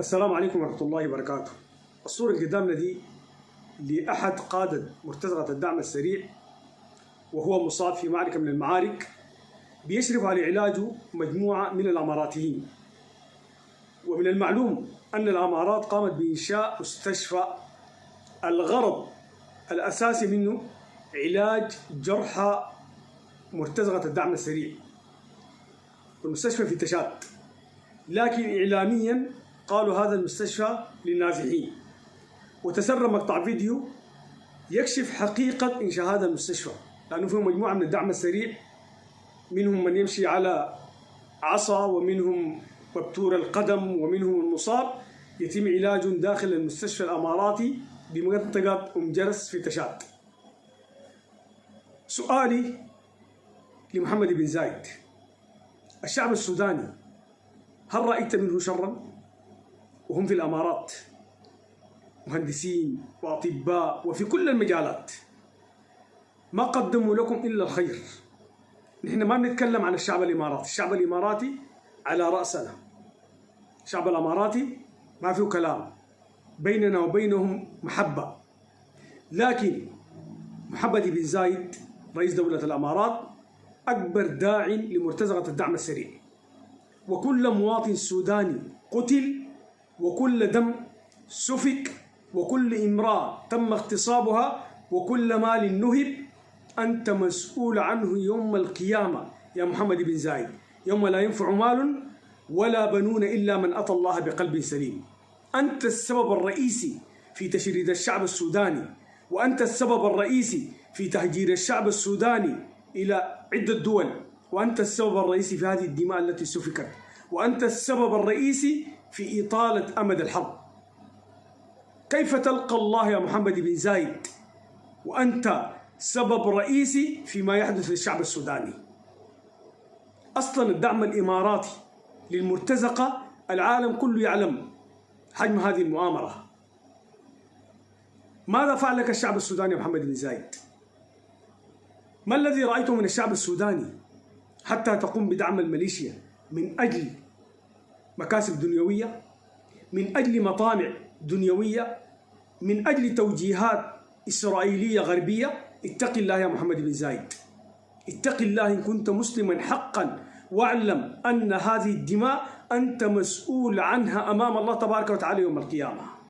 السلام عليكم ورحمة الله وبركاته. الصورة اللي قدامنا دي لأحد قادة مرتزقة الدعم السريع، وهو مصاب في معركة من المعارك بيشرف على علاجه مجموعة من الأماراتيين. ومن المعلوم أن الأمارات قامت بإنشاء مستشفى الغرض الأساسي منه علاج جرحى مرتزقة الدعم السريع، والمستشفى في تشاد، لكن إعلاميا قالوا هذا المستشفى للنازحين. وتسرب مقطع فيديو يكشف حقيقة إنشاء هذا المستشفى، لأنه فيه مجموعة من الدعم السريع، منهم من يمشي على عصا، ومنهم مبتور القدم، ومنهم المصاب يتم علاجهم داخل المستشفى الأماراتي بمنطقة أم جرس في تشاد. سؤالي لمحمد بن زايد: الشعب السوداني هل رأيت منه شرا؟ وهم في الأمارات مهندسين وأطباء وفي كل المجالات، ما قدموا لكم إلا الخير. نحن ما بنتكلم عن الشعب الإماراتي، الشعب الإماراتي على رأسنا، الشعب الإماراتي ما فيه كلام، بيننا وبينهم محبة. لكن محمد بن زايد رئيس دولة الإمارات أكبر داع لمرتزقة الدعم السريع، وكل مواطن سوداني قتل، وكل دم سفك، وكل امرأة تم اغتصابها، وكل مال نهب، أنت مسؤول عنه يوم القيامة يا محمد بن زايد، يوم لا ينفع مال ولا بنون إلا من أتى الله بقلب سليم. أنت السبب الرئيسي في تشريد الشعب السوداني، وأنت السبب الرئيسي في تهجير الشعب السوداني إلى عدة دول، وأنت السبب الرئيسي في هذه الدماء التي سفكت، وأنت السبب الرئيسي في إطالة أمد الحرب. كيف تلقى الله يا محمد بن زايد وأنت سبب رئيسي فيما يحدث للشعب السوداني؟ أصلا الدعم الإماراتي للمرتزقة العالم كله يعلم حجم هذه المؤامرة. ماذا فعل لك الشعب السوداني يا محمد بن زايد؟ ما الذي رأيته من الشعب السوداني حتى تقوم بدعم الميليشيا من أجل مكاسب دنيوية، من أجل مطامع دنيوية، من أجل توجيهات إسرائيلية غربية؟ اتق الله يا محمد بن زايد، اتق الله إن كنت مسلما حقا، واعلم أن هذه الدماء أنت مسؤول عنها أمام الله تبارك وتعالى يوم القيامة.